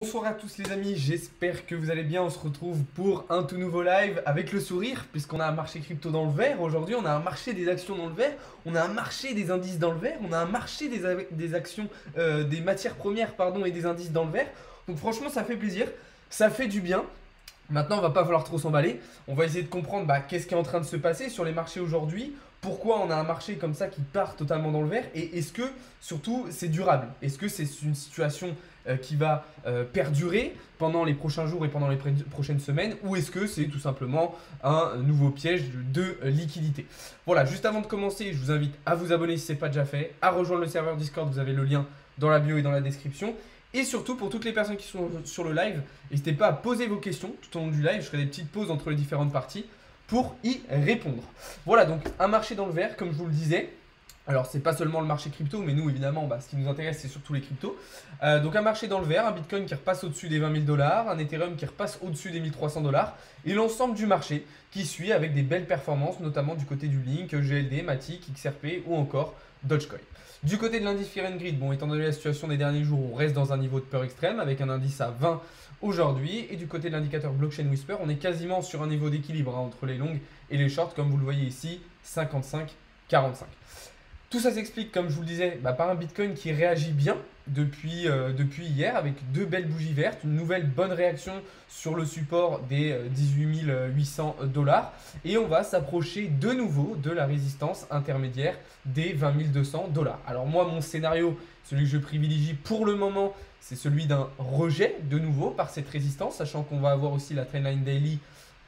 Bonsoir à tous les amis, j'espère que vous allez bien. On se retrouve pour un tout nouveau live avec le sourire, puisqu'on a un marché crypto dans le vert. Aujourd'hui, on a un marché des actions dans le vert, on a un marché des indices dans le vert, on a un marché des actions, des matières premières pardon, et des indices dans le vert. Donc franchement, ça fait plaisir, ça fait du bien. Maintenant, on va pas falloir trop s'emballer. On va essayer de comprendre qu'est-ce qui est en train de se passer sur les marchés aujourd'hui. Pourquoi on a un marché comme ça qui part totalement dans le vert. Et est-ce que, surtout, c'est durable? Est-ce que c'est une situation qui va perdurer pendant les prochains jours et pendant les prochaines semaines? Ou est-ce que c'est tout simplement un nouveau piège de liquidité? Voilà, juste avant de commencer, je vous invite à vous abonner si ce n'est pas déjà fait, à rejoindre le serveur Discord, vous avez le lien dans la bio et dans la description. Et surtout, pour toutes les personnes qui sont sur le live, n'hésitez pas à poser vos questions tout au long du live. Je ferai des petites pauses entre les différentes parties pour y répondre. Voilà, donc un marché dans le vert, comme je vous le disais. Alors, c'est pas seulement le marché crypto, mais nous, évidemment, ce qui nous intéresse, c'est surtout les cryptos. Donc, un marché dans le vert, un Bitcoin qui repasse au-dessus des 20 000 $, un Ethereum qui repasse au-dessus des 1300 $, et l'ensemble du marché qui suit avec des belles performances, notamment du côté du Link, GLD, Matic, XRP ou encore Dogecoin. Du côté de l'indice Fear and Greed, bon, étant donné la situation des derniers jours, on reste dans un niveau de peur extrême avec un indice à 20 aujourd'hui. Et du côté de l'indicateur Blockchain Whisper, on est quasiment sur un niveau d'équilibre entre les longues et les shorts, comme vous le voyez ici, 55-45. Tout ça s'explique, comme je vous le disais, par un Bitcoin qui réagit bien depuis hier avec deux belles bougies vertes, une nouvelle bonne réaction sur le support des 18 800 $. Et on va s'approcher de nouveau de la résistance intermédiaire des 20 200 $. Alors moi, mon scénario, celui que je privilégie pour le moment, c'est celui d'un rejet de nouveau par cette résistance, sachant qu'on va avoir aussi la Trendline Daily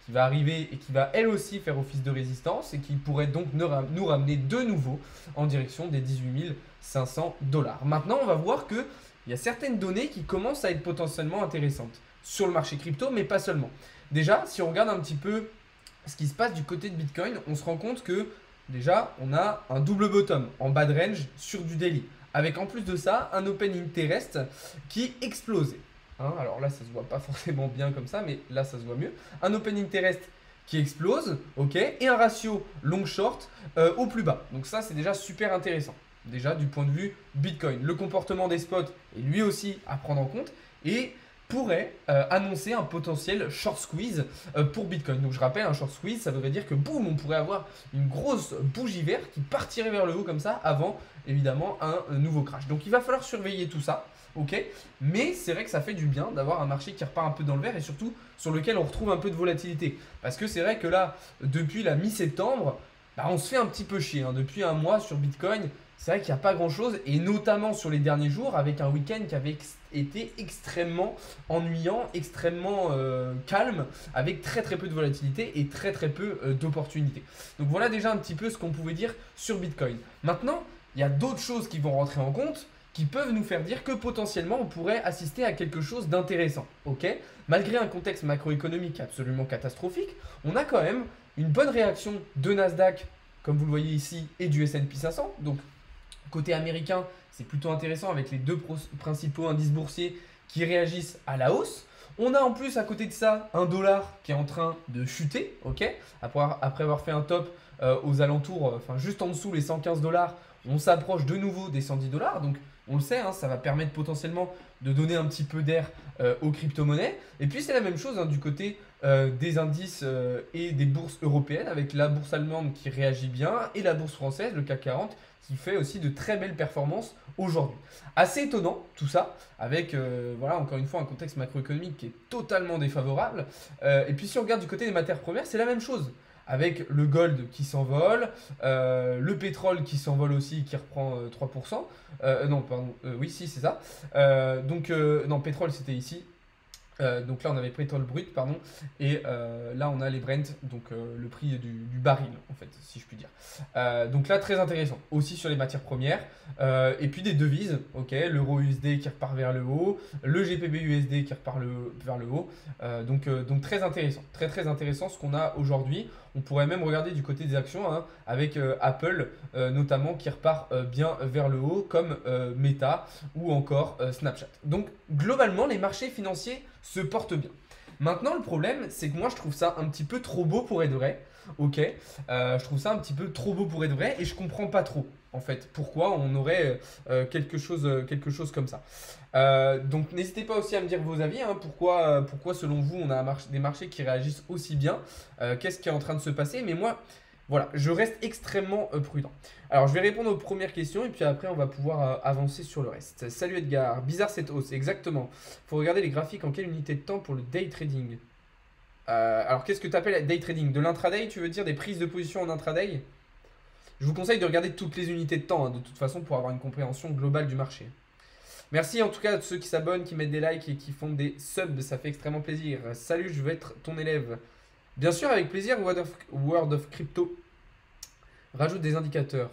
qui va arriver et qui va elle aussi faire office de résistance et qui pourrait donc nous ramener de nouveau en direction des 18 500 $. Maintenant, on va voir qu'il y a certaines données qui commencent à être potentiellement intéressantes sur le marché crypto, mais pas seulement. Déjà, si on regarde un petit peu ce qui se passe du côté de Bitcoin, on se rend compte que déjà, on a un double bottom en bas de range sur du daily, avec en plus de ça, un open interest qui explosait. Alors là, ça se voit pas forcément bien comme ça, mais là, ça se voit mieux. Un open interest qui explose, ok, et un ratio long-short au plus bas. Donc ça, c'est déjà super intéressant. Déjà, du point de vue Bitcoin. Le comportement des spots est lui aussi à prendre en compte et pourrait annoncer un potentiel short squeeze pour Bitcoin. Donc je rappelle, un short squeeze, ça voudrait dire que boum, on pourrait avoir une grosse bougie verte qui partirait vers le haut comme ça avant, évidemment, un nouveau crash. Donc il va falloir surveiller tout ça. Ok, mais c'est vrai que ça fait du bien d'avoir un marché qui repart un peu dans le vert et surtout sur lequel on retrouve un peu de volatilité. Parce que c'est vrai que là, depuis la mi-septembre, on se fait un petit peu chier. Depuis un mois sur Bitcoin, c'est vrai qu'il n'y a pas grand-chose et notamment sur les derniers jours avec un week-end qui avait été extrêmement ennuyant, extrêmement calme, avec très très peu de volatilité et très très peu d'opportunités. Donc voilà déjà un petit peu ce qu'on pouvait dire sur Bitcoin. Maintenant, il y a d'autres choses qui vont rentrer en compte, qui peuvent nous faire dire que potentiellement on pourrait assister à quelque chose d'intéressant. Ok, malgré un contexte macroéconomique absolument catastrophique, on a quand même une bonne réaction de Nasdaq, comme vous le voyez ici, et du S&P 500. Donc côté américain, c'est plutôt intéressant avec les deux principaux indices boursiers qui réagissent à la hausse. On a en plus à côté de ça un dollar qui est en train de chuter, ok, après avoir fait un top aux alentours, juste en dessous les 115 $, on s'approche de nouveau des 110 $. Donc on le sait, ça va permettre potentiellement de donner un petit peu d'air aux crypto-monnaies. Et puis c'est la même chose du côté des indices et des bourses européennes avec la bourse allemande qui réagit bien et la bourse française, le CAC 40, qui fait aussi de très belles performances aujourd'hui. Assez étonnant tout ça, avec voilà, encore une fois un contexte macroéconomique qui est totalement défavorable. Et puis si on regarde du côté des matières premières, c'est la même chose. Avec le gold qui s'envole, le pétrole qui s'envole aussi, qui reprend 3%. Non, pardon, oui, si, c'est ça. Non, pétrole, c'était ici. Donc là, on avait pétrole brut, pardon. Et là, on a les Brent, donc le prix du baril, en fait, si je puis dire. Donc là, très intéressant. Aussi sur les matières premières. Et puis des devises, ok. L'euro USD qui repart vers le haut. Le GBP USD qui repart vers le haut. Donc très intéressant. Très, très intéressant ce qu'on a aujourd'hui. On pourrait même regarder du côté des actions avec Apple notamment qui repart bien vers le haut comme Meta ou encore Snapchat. Donc globalement les marchés financiers se portent bien. Maintenant le problème c'est que moi je trouve ça un petit peu trop beau pour être vrai. Ok, je trouve ça un petit peu trop beau pour être vrai et je comprends pas trop en fait. Pourquoi on aurait quelque chose comme ça. Donc n'hésitez pas aussi à me dire vos avis, hein, pourquoi selon vous on a des marchés qui réagissent aussi bien, qu'est-ce qui est en train de se passer, mais moi voilà, je reste extrêmement prudent. Alors je vais répondre aux premières questions et puis après on va pouvoir avancer sur le reste. Salut Edgar, bizarre cette hausse, exactement. Faut regarder les graphiques en quelle unité de temps pour le day trading. Alors qu'est-ce que tu appelles day trading? De l'intraday, tu veux dire des prises de position en intraday? Je vous conseille de regarder toutes les unités de temps, hein, de toute façon, pour avoir une compréhension globale du marché. Merci en tout cas à ceux qui s'abonnent, qui mettent des likes et qui font des subs, ça fait extrêmement plaisir. Salut, je veux être ton élève. Bien sûr, avec plaisir, World of Crypto. Rajoute des indicateurs.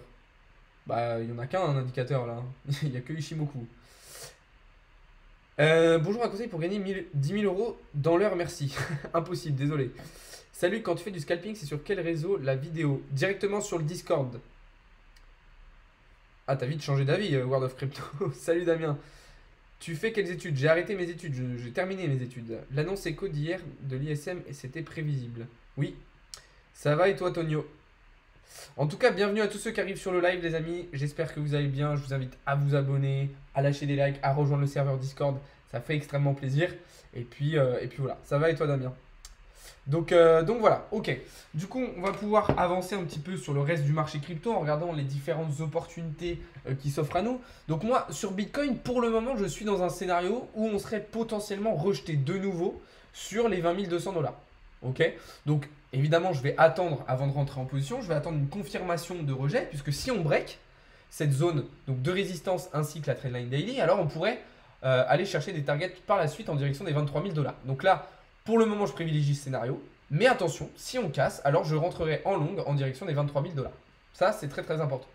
Bah, il n'y en a qu'un, un indicateur là. Il n'y a que Ishimoku. Bonjour, un conseil pour gagner 10 000 euros dans l'heure, merci. Impossible, désolé. Salut, quand tu fais du scalping, c'est sur quel réseau la vidéo? Directement sur le Discord. Ah, t'as vite changé d'avis, World of Crypto. Salut Damien. Tu fais quelles études? J'ai arrêté mes études, j'ai terminé mes études. L'annonce éco d'hier de l'ISM et c'était prévisible. Oui. Ça va et toi, Tonio? En tout cas, bienvenue à tous ceux qui arrivent sur le live, les amis. J'espère que vous allez bien. Je vous invite à vous abonner, à lâcher des likes, à rejoindre le serveur Discord. Ça fait extrêmement plaisir. Et puis voilà. Ça va et toi, Damien? Donc voilà, ok. Du coup, on va pouvoir avancer un petit peu sur le reste du marché crypto en regardant les différentes opportunités qui s'offrent à nous. Donc moi, sur Bitcoin, pour le moment, je suis dans un scénario où on serait potentiellement rejeté de nouveau sur les 20 200 $. Ok. Donc évidemment, je vais attendre avant de rentrer en position. Je vais attendre une confirmation de rejet puisque si on break cette zone donc, de résistance ainsi que la trendline daily, alors on pourrait aller chercher des targets par la suite en direction des 23 000 $. Donc là, pour le moment, je privilégie ce scénario. Mais attention, si on casse, alors je rentrerai en longue en direction des 23 000 $. Ça, c'est très très important.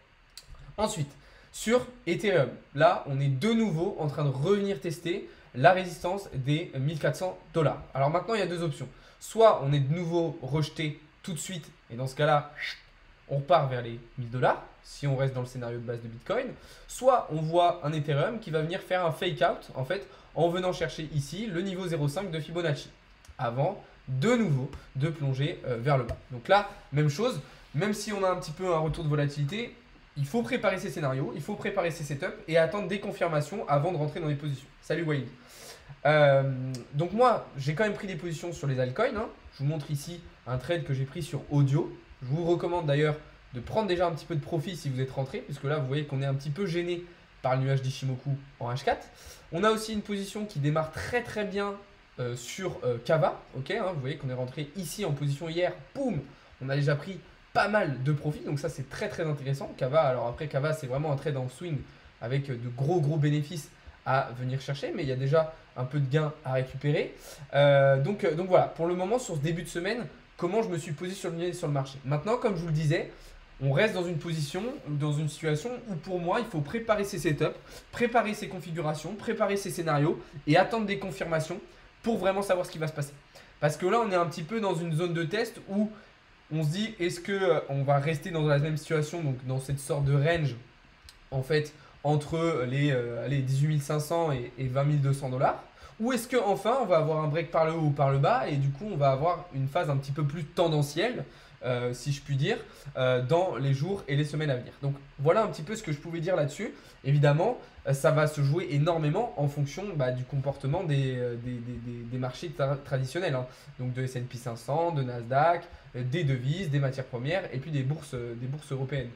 Ensuite, sur Ethereum, là, on est de nouveau en train de revenir tester la résistance des 1400 $. Alors maintenant, il y a deux options. Soit on est de nouveau rejeté tout de suite, et dans ce cas-là, on repart vers les 1000 $, si on reste dans le scénario de base de Bitcoin. Soit on voit un Ethereum qui va venir faire un fake out, en fait, en venant chercher ici le niveau 0,5 de Fibonacci, avant de nouveau de plonger vers le bas. Donc là, même chose, même si on a un petit peu un retour de volatilité, il faut préparer ces scénarios, il faut préparer ces setups et attendre des confirmations avant de rentrer dans les positions. Salut Wayne. Donc moi, j'ai quand même pris des positions sur les altcoins. Hein. Je vous montre ici un trade que j'ai pris sur Audio. Je vous recommande d'ailleurs de prendre déjà un petit peu de profit si vous êtes rentré, puisque là, vous voyez qu'on est un petit peu gêné par le nuage d'Ishimoku en H4. On a aussi une position qui démarre très très bien sur Kava. Ok, hein, vous voyez qu'on est rentré ici en position hier. Boum, on a déjà pris pas mal de profit. Donc ça, c'est très très intéressant. Kava, alors après, Kava, c'est vraiment un trade en swing avec de gros bénéfices à venir chercher, mais il y a déjà un peu de gain à récupérer. Donc voilà, pour le moment, sur ce début de semaine, comment je me suis positionné sur le marché. Maintenant, comme je vous le disais, on reste dans une position, dans une situation où pour moi, il faut préparer ses setups, préparer ses configurations, préparer ses scénarios et attendre des confirmations pour vraiment savoir ce qui va se passer. Parce que là, on est un petit peu dans une zone de test où on se dit, est-ce qu'on va rester dans la même situation, donc dans cette sorte de range, en fait, entre les 18 500 et 20 200 $, ou est-ce qu'enfin, on va avoir un break par le haut ou par le bas, et du coup, on va avoir une phase un petit peu plus tendancielle, si je puis dire, dans les jours et les semaines à venir. Donc voilà un petit peu ce que je pouvais dire là-dessus. Évidemment, ça va se jouer énormément en fonction du comportement des marchés traditionnels. Hein. Donc de S&P 500, de Nasdaq, des devises, des matières premières et puis des bourses européennes.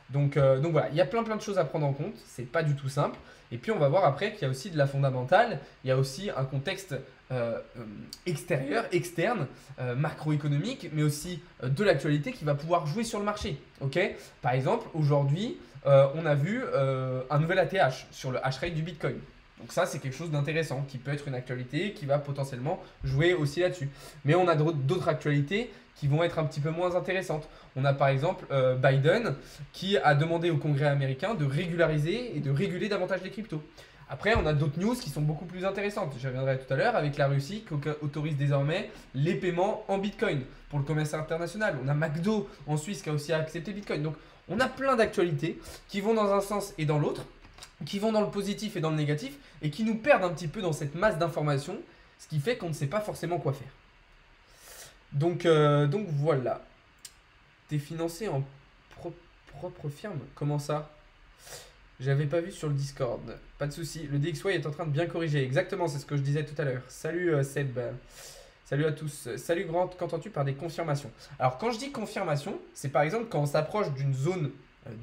Donc voilà, il y a plein de choses à prendre en compte. C'est pas du tout simple. Et puis on va voir après qu'il y a aussi de la fondamentale. Il y a aussi un contexte extérieur, externe, macroéconomique, mais aussi de l'actualité qui va pouvoir jouer sur le marché. Okay, par exemple, aujourd'hui, on a vu un nouvel ATH sur le hash rate du Bitcoin. Donc ça, c'est quelque chose d'intéressant qui peut être une actualité qui va potentiellement jouer aussi là-dessus. Mais on a d'autres actualités qui vont être un petit peu moins intéressantes. On a par exemple Biden qui a demandé au Congrès américain de régulariser et de réguler davantage les cryptos. Après, on a d'autres news qui sont beaucoup plus intéressantes. J'y reviendrai tout à l'heure avec la Russie qui autorise désormais les paiements en Bitcoin pour le commerce international. On a McDo en Suisse qui a aussi accepté Bitcoin. Donc, on a plein d'actualités qui vont dans un sens et dans l'autre, qui vont dans le positif et dans le négatif et qui nous perdent un petit peu dans cette masse d'informations, ce qui fait qu'on ne sait pas forcément quoi faire. Donc voilà. T'es financé en propre firme? Comment ça? J'avais pas vu sur le Discord. Pas de souci. Le DXY est en train de bien corriger. Exactement, c'est ce que je disais tout à l'heure. Salut Seb. Salut à tous. Salut Grant, qu'entends-tu par des confirmations? Alors quand je dis confirmation, c'est par exemple quand on s'approche d'une zone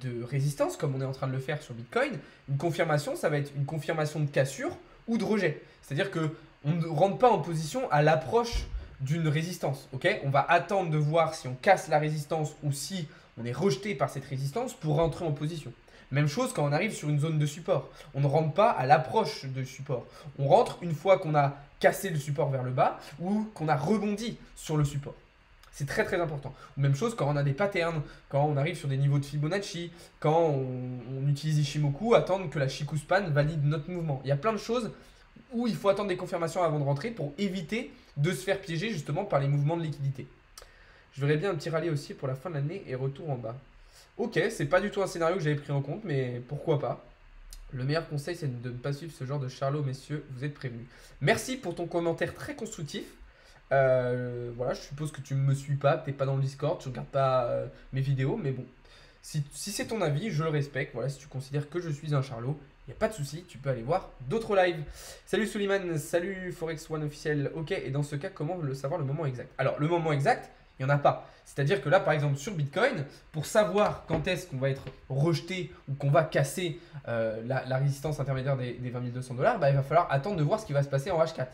de résistance, comme on est en train de le faire sur Bitcoin. Une confirmation, ça va être une confirmation de cassure ou de rejet. C'est-à-dire que on ne rentre pas en position à l'approche d'une résistance. Ok, on va attendre de voir si on casse la résistance ou si on est rejeté par cette résistance pour rentrer en position. Même chose quand on arrive sur une zone de support. On ne rentre pas à l'approche de support. On rentre une fois qu'on a cassé le support vers le bas ou qu'on a rebondi sur le support. C'est très très important. Même chose quand on a des patterns, quand on arrive sur des niveaux de Fibonacci, quand on utilise Ishimoku, attendre que la Chikou-span valide notre mouvement. Il y a plein de choses où il faut attendre des confirmations avant de rentrer pour éviter de se faire piéger justement par les mouvements de liquidité. Je verrais bien un petit rallye aussi pour la fin de l'année et retour en bas. Ok, c'est pas du tout un scénario que j'avais pris en compte, mais pourquoi pas. Le meilleur conseil, c'est de ne pas suivre ce genre de charlot, messieurs, vous êtes prévenus. Merci pour ton commentaire très constructif. Voilà, je suppose que tu ne me suis pas, tu n'es pas dans le Discord, tu ne regardes pas mes vidéos, mais bon, si c'est ton avis, je le respecte. Voilà, si tu considères que je suis un charlot, il n'y a pas de souci, tu peux aller voir d'autres lives. Salut Suleiman, salut Forex One officiel. Ok, et dans ce cas, comment savoir le moment exact? Alors, le moment exact, il n'y en a pas. C'est-à-dire que là, par exemple, sur Bitcoin, pour savoir quand est-ce qu'on va être rejeté ou qu'on va casser la résistance intermédiaire des 20 200 $, bah, il va falloir attendre de voir ce qui va se passer en H4.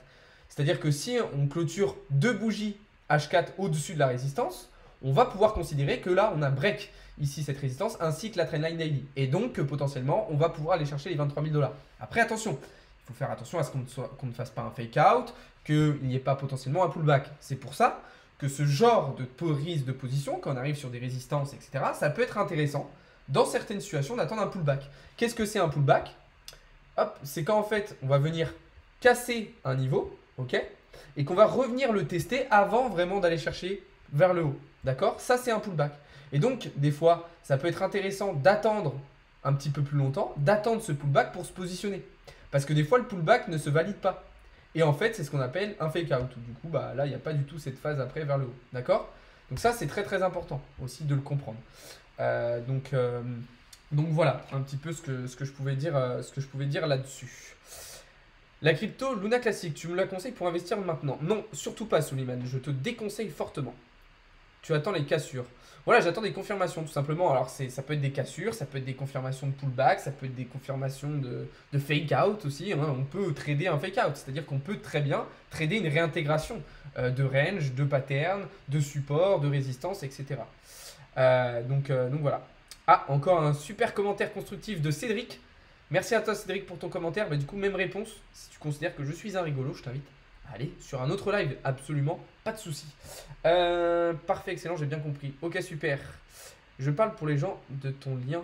C'est-à-dire que si on clôture deux bougies H4 au-dessus de la résistance, on va pouvoir considérer que là, on a break ici cette résistance ainsi que la trendline daily. Et donc, potentiellement, on va pouvoir aller chercher les 23 000 $. Après, attention, il faut faire attention à ce qu'on ne fasse pas un fake out, qu'il n'y ait pas potentiellement un pullback. C'est pour ça que ce genre de prise de position, quand on arrive sur des résistances, etc., ça peut être intéressant dans certaines situations d'attendre un pullback. Qu'est-ce que c'est un pullback? Hop, c'est quand en fait on va venir casser un niveau, ok, et qu'on va revenir le tester avant vraiment d'aller chercher vers le haut. D'accord? Ça, c'est un pullback. Et donc, des fois, ça peut être intéressant d'attendre un petit peu plus longtemps, d'attendre ce pullback pour se positionner. Parce que des fois, le pullback ne se valide pas. Et en fait, c'est ce qu'on appelle un fake out. Du coup, bah, là, il n'y a pas du tout cette phase après vers le haut. D'accord? Donc ça, c'est très très important aussi de le comprendre. Donc voilà, un petit peu ce que je pouvais dire, là-dessus. La crypto Luna Classic, tu me la conseilles pour investir maintenant? Non, surtout pas, Suleiman. Je te déconseille fortement. Tu attends les cassures. Voilà, j'attends des confirmations tout simplement. Alors ça peut être des cassures, ça peut être des confirmations de pullback, ça peut être des confirmations de fake out aussi. Hein. On peut trader un fake out, c'est-à-dire qu'on peut très bien trader une réintégration de range, de pattern, de support, de résistance, etc. Donc voilà. Ah, encore un super commentaire constructif de Cédric. Merci à toi Cédric pour ton commentaire. Bah, du coup, même réponse. Si tu considères que je suis un rigolo, je t'invite à aller sur un autre live. Absolument, pas de souci. Parfait, excellent, j'ai bien compris. Ok, super. Je parle pour les gens de ton lien.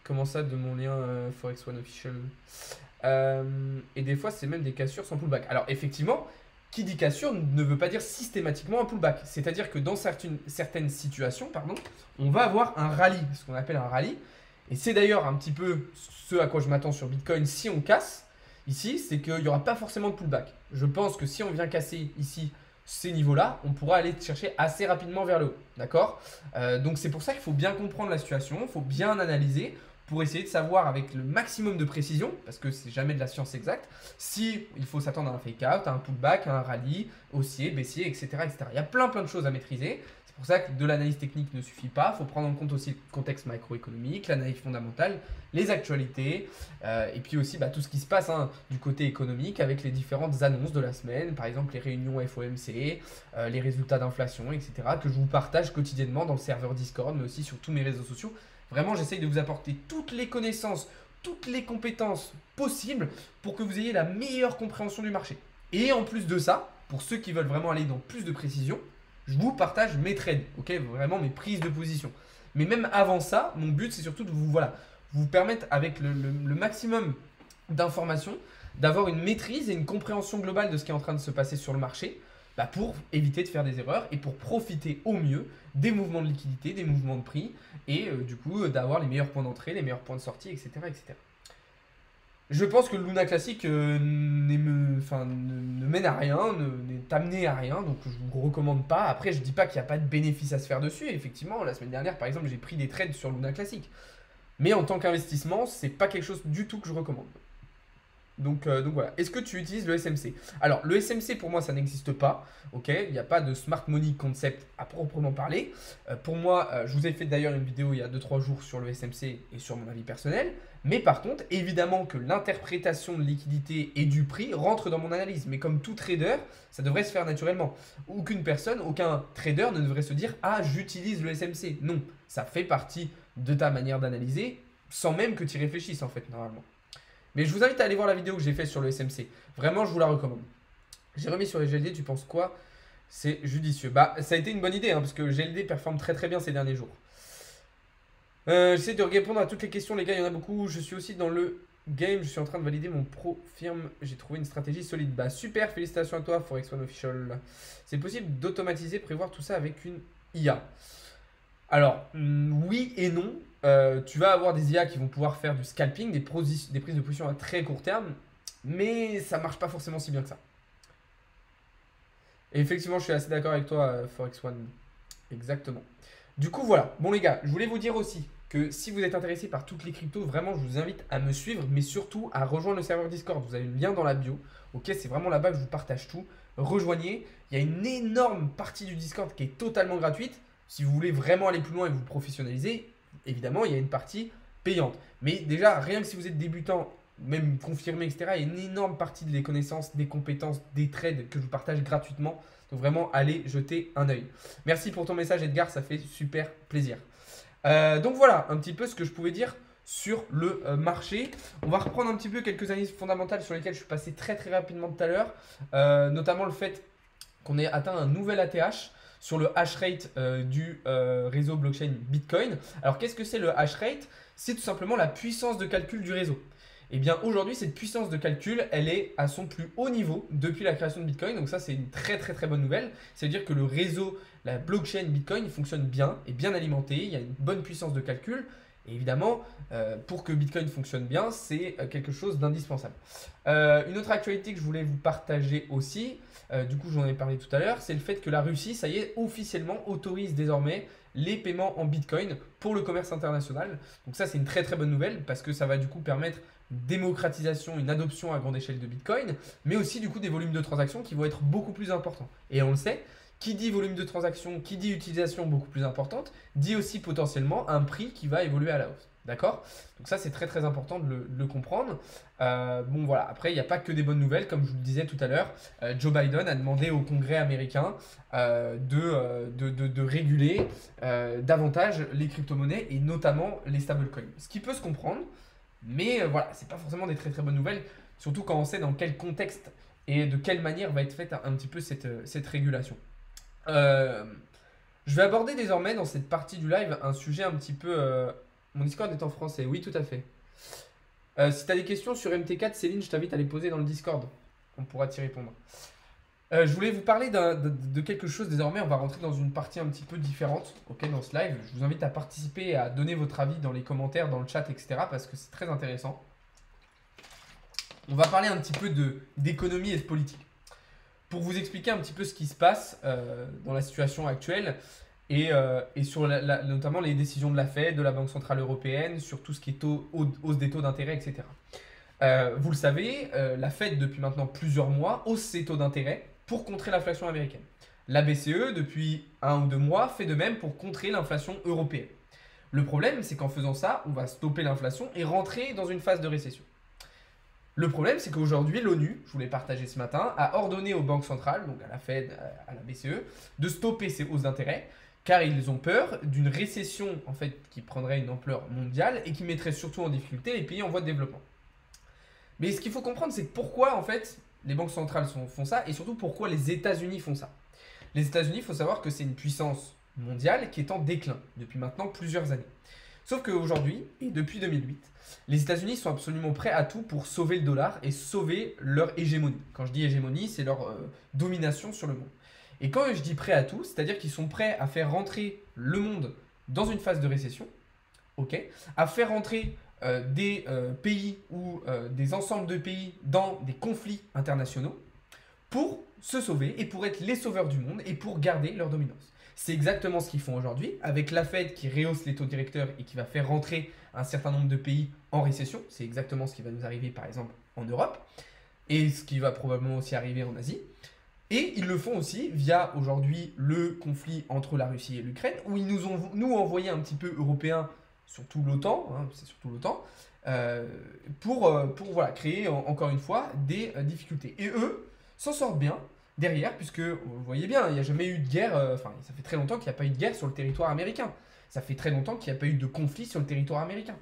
Comment ça, de mon lien Forex One Official? Et des fois, c'est même des cassures sans pullback. Alors, effectivement, qui dit cassure ne veut pas dire systématiquement un pullback. C'est-à-dire que dans certaines situations, pardon, on va avoir un rallye, ce qu'on appelle un rallye. Et c'est d'ailleurs un petit peu ce à quoi je m'attends sur Bitcoin si on casse. Ici, c'est qu'il n'y aura pas forcément de pullback. Je pense que si on vient casser ici ces niveaux-là, on pourra aller chercher assez rapidement vers le haut. D'accord? Donc c'est pour ça qu'il faut bien comprendre la situation, il faut bien analyser pour essayer de savoir avec le maximum de précision, parce que c'est jamais de la science exacte, si il faut s'attendre à un fake out, à un pullback, à un rallye, haussier, baissier, etc., etc. Il y a plein de choses à maîtriser. C'est pour ça que de l'analyse technique ne suffit pas. Il faut prendre en compte aussi le contexte macroéconomique, l'analyse fondamentale, les actualités, et puis aussi tout ce qui se passe du côté économique avec les différentes annonces de la semaine, par exemple les réunions FOMC, les résultats d'inflation, etc., que je vous partage quotidiennement dans le serveur Discord, mais aussi sur tous mes réseaux sociaux. Vraiment, j'essaye de vous apporter toutes les connaissances, toutes les compétences possibles pour que vous ayez la meilleure compréhension du marché. Et en plus de ça, pour ceux qui veulent vraiment aller dans plus de précision, je vous partage mes trades, ok, vraiment mes prises de position. Mais même avant ça, mon but, c'est surtout de vous permettre avec le maximum d'informations, d'avoir une maîtrise et une compréhension globale de ce qui est en train de se passer sur le marché, pour éviter de faire des erreurs et pour profiter au mieux des mouvements de liquidité, des mouvements de prix et du coup d'avoir les meilleurs points d'entrée, les meilleurs points de sortie, etc., etc. Je pense que le Luna Classic ne mène à rien, n'est amené à rien, donc je vous recommande pas. Après, je dis pas qu'il n'y a pas de bénéfice à se faire dessus. Effectivement, la semaine dernière, par exemple, j'ai pris des trades sur Luna Classic. Mais en tant qu'investissement, c'est pas quelque chose du tout que je recommande. Donc voilà. Est-ce que tu utilises le SMC? Alors, le SMC, pour moi, ça n'existe pas. Ok, il n'y a pas de smart money concept à proprement parler. Pour moi, je vous ai fait d'ailleurs une vidéo il y a 2-3 jours sur le SMC et sur mon avis personnel. Mais par contre, évidemment que l'interprétation de liquidité et du prix rentre dans mon analyse. Mais comme tout trader, ça devrait se faire naturellement. Aucune personne, aucun trader ne devrait se dire « Ah, j'utilise le SMC ». Non, ça fait partie de ta manière d'analyser sans même que tu y réfléchisses en fait, normalement. Mais je vous invite à aller voir la vidéo que j'ai faite sur le SMC. Vraiment, je vous la recommande. J'ai remis sur les GLD, tu penses quoi? C'est judicieux. Bah, ça a été une bonne idée, parce que GLD performe très très bien ces derniers jours. J'essaie de répondre à toutes les questions, les gars, il y en a beaucoup. Je suis aussi dans le game, je suis en train de valider mon pro firme. J'ai trouvé une stratégie solide. Bah, super, félicitations à toi, Forex One Official. C'est possible d'automatiser, prévoir tout ça avec une IA. Alors, oui et non. Tu vas avoir des IA qui vont pouvoir faire du scalping, des prises de position à très court terme, mais ça marche pas forcément si bien que ça. Et effectivement, je suis assez d'accord avec toi, Forex One. Exactement. Du coup, voilà. Bon, les gars, je voulais vous dire aussi que si vous êtes intéressé par toutes les cryptos, vraiment, je vous invite à me suivre, mais surtout à rejoindre le serveur Discord. Vous avez le lien dans la bio. Ok, c'est vraiment là-bas que je vous partage tout. Rejoignez. Il y a une énorme partie du Discord qui est totalement gratuite. Si vous voulez vraiment aller plus loin et vous professionnaliser, évidemment, il y a une partie payante. Mais déjà, rien que si vous êtes débutant, même confirmé, etc., il y a une énorme partie des connaissances, des compétences, des trades que je vous partage gratuitement. Donc vraiment, allez jeter un œil. Merci pour ton message, Edgar, ça fait super plaisir. Donc voilà, un petit peu ce que je pouvais dire sur le marché. On va reprendre un petit peu quelques analyses fondamentales sur lesquelles je suis passé très très rapidement tout à l'heure. Notamment le fait qu'on ait atteint un nouvel ATH sur le hash rate du réseau blockchain Bitcoin. Alors qu'est-ce que c'est le hash rate? C'est tout simplement la puissance de calcul du réseau. Et bien aujourd'hui, cette puissance de calcul, elle est à son plus haut niveau depuis la création de Bitcoin. Donc ça, c'est une très très très bonne nouvelle. C'est-à-dire que le réseau, la blockchain Bitcoin, il fonctionne bien, est bien alimenté, il y a une bonne puissance de calcul. Et évidemment, pour que Bitcoin fonctionne bien, c'est quelque chose d'indispensable. Une autre actualité que je voulais vous partager aussi, du coup j'en ai parlé tout à l'heure, c'est le fait que la Russie, ça y est, officiellement autorise désormais les paiements en Bitcoin pour le commerce international. Donc ça, c'est une très très bonne nouvelle parce que ça va du coup permettre une démocratisation, une adoption à grande échelle de Bitcoin, mais aussi du coup des volumes de transactions qui vont être beaucoup plus importants. Et on le sait, qui dit volume de transactions, qui dit utilisation beaucoup plus importante, dit aussi potentiellement un prix qui va évoluer à la hausse. D'accord? Donc ça, c'est très très important de le comprendre. Bon voilà, après, il n'y a pas que des bonnes nouvelles. Comme je vous le disais tout à l'heure, Joe Biden a demandé au Congrès américain de réguler davantage les crypto-monnaies et notamment les stablecoins. Ce qui peut se comprendre, mais voilà, c'est pas forcément des très très bonnes nouvelles, surtout quand on sait dans quel contexte et de quelle manière va être faite un petit peu cette régulation. Je vais aborder désormais dans cette partie du live un sujet un petit peu... Mon Discord est en français, oui tout à fait. Si tu as des questions sur MT4, Céline, je t'invite à les poser dans le Discord. On pourra t'y répondre. Je voulais vous parler de quelque chose désormais. On va rentrer dans une partie un petit peu différente dans ce live. Je vous invite à participer et à donner votre avis dans les commentaires, dans le chat, etc. parce que c'est très intéressant. On va parler un petit peu d'économie et de politique. Pour vous expliquer un petit peu ce qui se passe dans la situation actuelle et sur notamment les décisions de la Fed, de la Banque Centrale Européenne, sur tout ce qui est hausse des taux d'intérêt, etc. Vous le savez, la Fed, depuis maintenant plusieurs mois, hausse ses taux d'intérêt pour contrer l'inflation américaine. La BCE, depuis 1 ou 2 mois, fait de même pour contrer l'inflation européenne. Le problème, c'est qu'en faisant ça, on va stopper l'inflation et rentrer dans une phase de récession. Le problème, c'est qu'aujourd'hui, l'ONU, je vous l'ai partagé ce matin, a ordonné aux banques centrales, donc à la Fed, à la BCE, de stopper ces hausses d'intérêt, car ils ont peur d'une récession en fait, qui prendrait une ampleur mondiale et qui mettrait surtout en difficulté les pays en voie de développement. Mais ce qu'il faut comprendre, c'est pourquoi en fait les banques centrales font ça et surtout pourquoi les États-Unis font ça. Les États-Unis, il faut savoir que c'est une puissance mondiale qui est en déclin depuis maintenant plusieurs années. Sauf qu'aujourd'hui, et depuis 2008, les États-Unis sont absolument prêts à tout pour sauver le dollar et sauver leur hégémonie. Quand je dis hégémonie, c'est leur domination sur le monde. Et quand je dis prêts à tout, c'est-à-dire qu'ils sont prêts à faire rentrer le monde dans une phase de récession, à faire rentrer des pays ou des ensembles de pays dans des conflits internationaux pour se sauver et pour être les sauveurs du monde et pour garder leur dominance. C'est exactement ce qu'ils font aujourd'hui avec la Fed qui rehausse les taux directeurs et qui va faire rentrer un certain nombre de pays en récession. C'est exactement ce qui va nous arriver par exemple en Europe et ce qui va probablement aussi arriver en Asie. Et ils le font aussi via aujourd'hui le conflit entre la Russie et l'Ukraine où ils nous ont envoyé un petit peu européens, surtout l'OTAN, hein, c'est surtout l'OTAN, pour voilà, créer encore une fois des difficultés. Et eux s'en sortent bien derrière, puisque vous voyez bien, il n'y a jamais eu de guerre, enfin ça fait très longtemps qu'il n'y a pas eu de guerre sur le territoire américain. Ça fait très longtemps qu'il n'y a pas eu de conflit sur le territoire américain.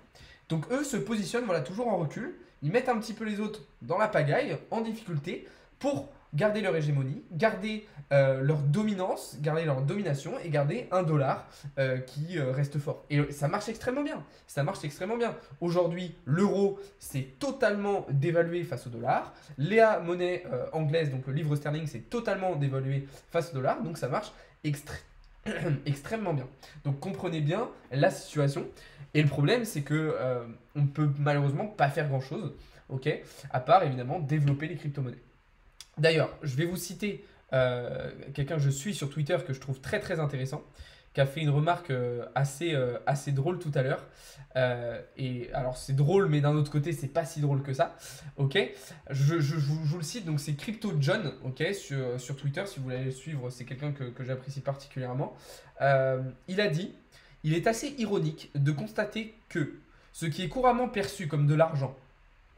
Donc eux se positionnent voilà, toujours en recul, ils mettent un petit peu les autres dans la pagaille, en difficulté, pour garder leur hégémonie, garder leur dominance, garder leur domination et garder un dollar qui reste fort. Et ça marche extrêmement bien. Ça marche extrêmement bien. Aujourd'hui, l'euro s'est totalement dévalué face au dollar. La monnaie anglaise, donc le livre sterling, s'est totalement dévalué face au dollar. Donc ça marche extrêmement bien. Donc comprenez bien la situation. Et le problème, c'est que on peut malheureusement pas faire grand-chose, ok, à part évidemment développer les crypto-monnaies. D'ailleurs, je vais vous citer quelqu'un que je suis sur Twitter que je trouve très très intéressant, qui a fait une remarque assez drôle tout à l'heure. Et alors c'est drôle, mais d'un autre côté, c'est pas si drôle que ça. Ok, je vous le cite, donc c'est Crypto John, ok, sur Twitter, si vous voulez le suivre, c'est quelqu'un que j'apprécie particulièrement. Il a dit, il est assez ironique de constater que ce qui est couramment perçu comme de l'argent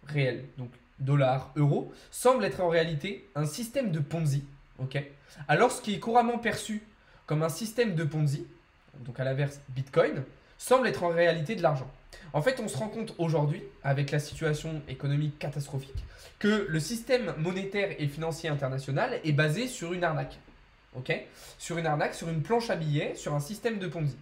réel, donc dollars, euros, semble être en réalité un système de Ponzi, ok. Alors ce qui est couramment perçu comme un système de Ponzi, donc à l'inverse Bitcoin, semble être en réalité de l'argent. En fait, on se rend compte aujourd'hui, avec la situation économique catastrophique, que le système monétaire et financier international est basé sur une arnaque, ok, sur une arnaque, sur une planche à billets, sur un système de Ponzi.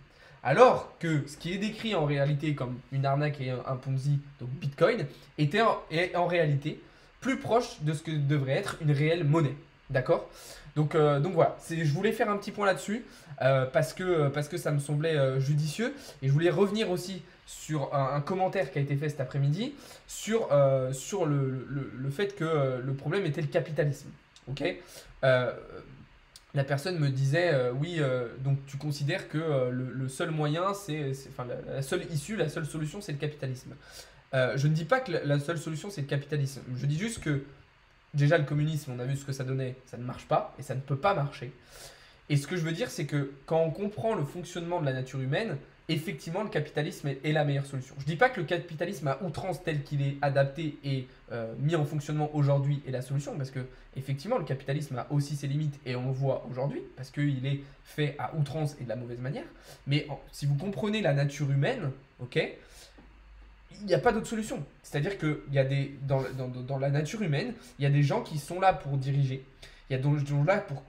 Alors que ce qui est décrit en réalité comme une arnaque et un Ponzi, donc Bitcoin, est en réalité plus proche de ce que devrait être une réelle monnaie. D'accord, donc voilà, je voulais faire un petit point là-dessus parce que ça me semblait judicieux. Et je voulais revenir aussi sur un commentaire qui a été fait cet après-midi sur le fait que le problème était le capitalisme. Ok, la personne me disait oui, donc tu considères que le seul moyen, enfin, la seule issue, la seule solution, c'est le capitalisme. Je ne dis pas que la seule solution, c'est le capitalisme. Je dis juste que déjà le communisme, on a vu ce que ça donnait, ça ne marche pas et ça ne peut pas marcher. Et ce que je veux dire, c'est que quand on comprend le fonctionnement de la nature humaine, effectivement, le capitalisme est la meilleure solution. Je ne dis pas que le capitalisme à outrance tel qu'il est adapté et mis en fonctionnement aujourd'hui est la solution, parce que effectivement, le capitalisme a aussi ses limites et on le voit aujourd'hui, parce qu'il est fait à outrance et de la mauvaise manière. Mais si vous comprenez la nature humaine, ok, il n'y a pas d'autre solution. C'est-à-dire que dans la nature humaine, il y a des gens qui sont là pour diriger. Il y a des gens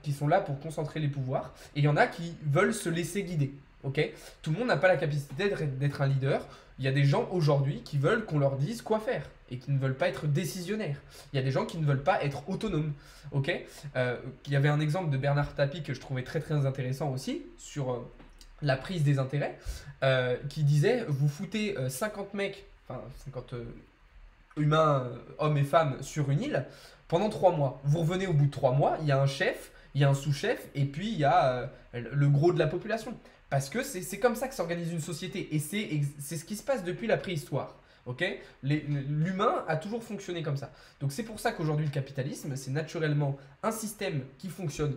qui sont là pour concentrer les pouvoirs. Et il y en a qui veulent se laisser guider. Okay, tout le monde n'a pas la capacité d'être un leader. Il y a des gens aujourd'hui qui veulent qu'on leur dise quoi faire et qui ne veulent pas être décisionnaires. Il y a des gens qui ne veulent pas être autonomes. Okay, il y avait un exemple de Bernard Tapie que je trouvais très très intéressant aussi sur la prise des intérêts qui disait vous foutez 50 mecs, enfin 50 humains, hommes et femmes sur une île pendant 3 mois. Vous revenez au bout de 3 mois, il y a un chef, il y a un sous-chef et puis il y a le gros de la population. Parce que c'est comme ça que s'organise une société et c'est ce qui se passe depuis la préhistoire. Okay, l'humain a toujours fonctionné comme ça. Donc c'est pour ça qu'aujourd'hui le capitalisme, c'est naturellement un système qui fonctionne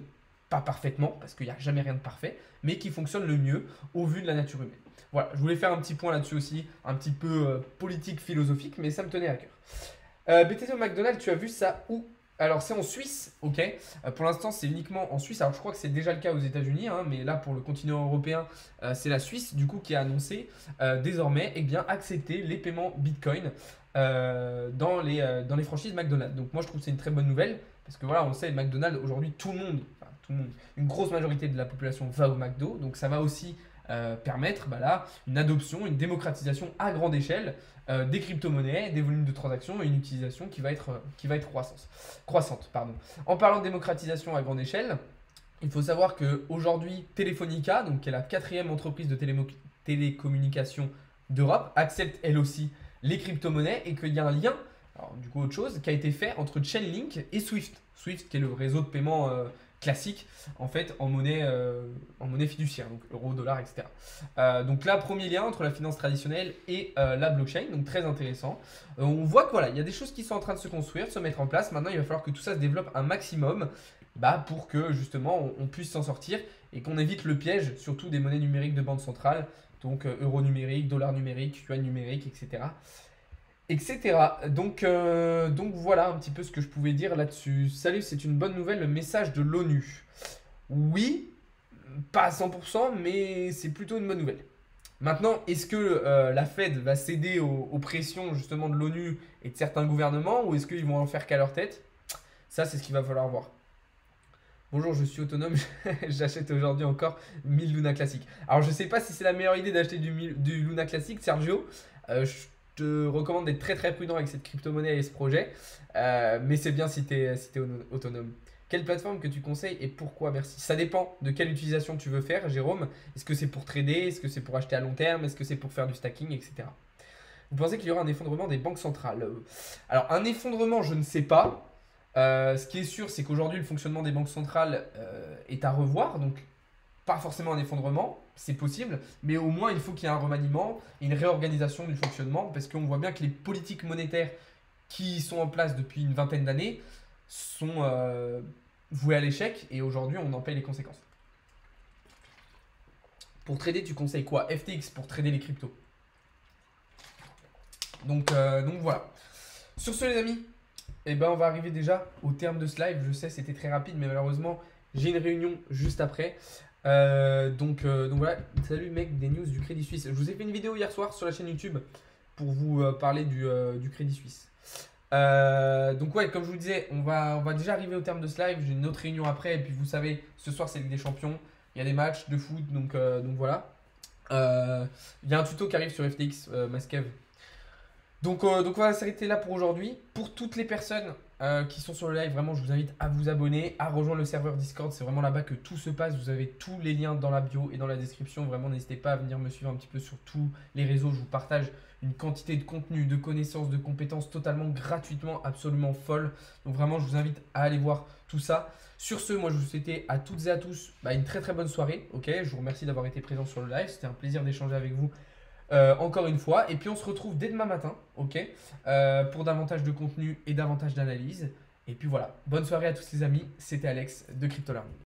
pas parfaitement, parce qu'il n'y a jamais rien de parfait, mais qui fonctionne le mieux au vu de la nature humaine. Voilà, je voulais faire un petit point là-dessus aussi, un petit peu politique, philosophique, mais ça me tenait à cœur. BTC au McDonald's, tu as vu ça où? Alors c'est en Suisse, ok. Pour l'instant c'est uniquement en Suisse. Alors je crois que c'est déjà le cas aux États-Unis, hein, mais là pour le continent européen, c'est la Suisse du coup qui a annoncé désormais accepter les paiements Bitcoin dans les franchises McDonald's. Donc moi je trouve que c'est une très bonne nouvelle parce que voilà, on sait McDonald's aujourd'hui tout le monde, une grosse majorité de la population va au McDo, donc ça va aussi permettre une adoption, une démocratisation à grande échelle des crypto-monnaies, des volumes de transactions et une utilisation qui va être croissante. En parlant de démocratisation à grande échelle, il faut savoir qu'aujourd'hui, Telefonica, donc, qui est la 4e entreprise de télécommunication d'Europe, accepte elle aussi les crypto-monnaies et qu'il y a un lien, alors du coup autre chose, qui a été fait entre Chainlink et Swift. Swift qui est le réseau de paiement classique en fait en monnaie fiduciaire, donc euro, dollar, etc. Donc là, premier lien entre la finance traditionnelle et la blockchain, donc très intéressant. On voit que voilà, il y a des choses qui sont en train de se construire, de se mettre en place. Maintenant, il va falloir que tout ça se développe un maximum pour que justement on puisse s'en sortir et qu'on évite le piège, surtout des monnaies numériques de banque centrale, donc euro numérique, dollar numérique, yuan numérique, etc. etc. Donc voilà un petit peu ce que je pouvais dire là-dessus. Salut, c'est une bonne nouvelle, le message de l'ONU. Oui, pas à 100%, mais c'est plutôt une bonne nouvelle. Maintenant, est-ce que la Fed va céder aux pressions justement de l'ONU et de certains gouvernements ou est-ce qu'ils vont en faire qu'à leur tête? Ça, c'est ce qu'il va falloir voir. Bonjour, je suis autonome, j'achète aujourd'hui encore 1000 Luna classiques. Alors je sais pas si c'est la meilleure idée d'acheter du Luna classique, Sergio. Je te recommande d'être très très prudent avec cette crypto-monnaie et ce projet. Mais c'est bien si tu es autonome. Quelle plateforme que tu conseilles et pourquoi? Merci. Ça dépend de quelle utilisation tu veux faire, Jérôme. Est-ce que c'est pour trader? Est-ce que c'est pour acheter à long terme? Est-ce que c'est pour faire du stacking, etc. Vous pensez qu'il y aura un effondrement des banques centrales? Alors un effondrement, je ne sais pas. Ce qui est sûr, c'est qu'aujourd'hui, le fonctionnement des banques centrales est à revoir. Donc, pas forcément un effondrement, c'est possible, mais au moins, il faut qu'il y ait un remaniement et une réorganisation du fonctionnement parce qu'on voit bien que les politiques monétaires qui sont en place depuis une vingtaine d'années sont vouées à l'échec et aujourd'hui, on en paye les conséquences. Pour trader, tu conseilles quoi? FTX pour trader les cryptos. Donc voilà. Sur ce, les amis, eh ben, on va arriver déjà au terme de ce live. Je sais, c'était très rapide, mais malheureusement, j'ai une réunion juste après. Donc voilà. Salut mec, des news du Crédit Suisse. Je vous ai fait une vidéo hier soir sur la chaîne YouTube pour vous parler du Crédit Suisse. Donc ouais, comme je vous disais, on va déjà arriver au terme de ce live. J'ai une autre réunion après. Et puis vous savez, ce soir, c'est Ligue des Champions. Il y a des matchs de foot, donc voilà. Il y a un tuto qui arrive sur FTX, Maskev. Donc on va s'arrêter là pour aujourd'hui. Pour toutes les personnes qui sont sur le live, vraiment, je vous invite à vous abonner, à rejoindre le serveur Discord. C'est vraiment là-bas que tout se passe. Vous avez tous les liens dans la bio et dans la description. Vraiment, n'hésitez pas à venir me suivre un petit peu sur tous les réseaux. Je vous partage une quantité de contenu, de connaissances, de compétences totalement gratuitement, absolument folle. Donc vraiment, je vous invite à aller voir tout ça. Sur ce, moi, je vous souhaite à toutes et à tous une très très bonne soirée. Ok, je vous remercie d'avoir été présent sur le live. C'était un plaisir d'échanger avec vous. Encore une fois, et puis on se retrouve dès demain matin, ok, pour davantage de contenu et davantage d'analyse. Et puis voilà, bonne soirée à tous les amis, c'était Alex de Crypto Learning.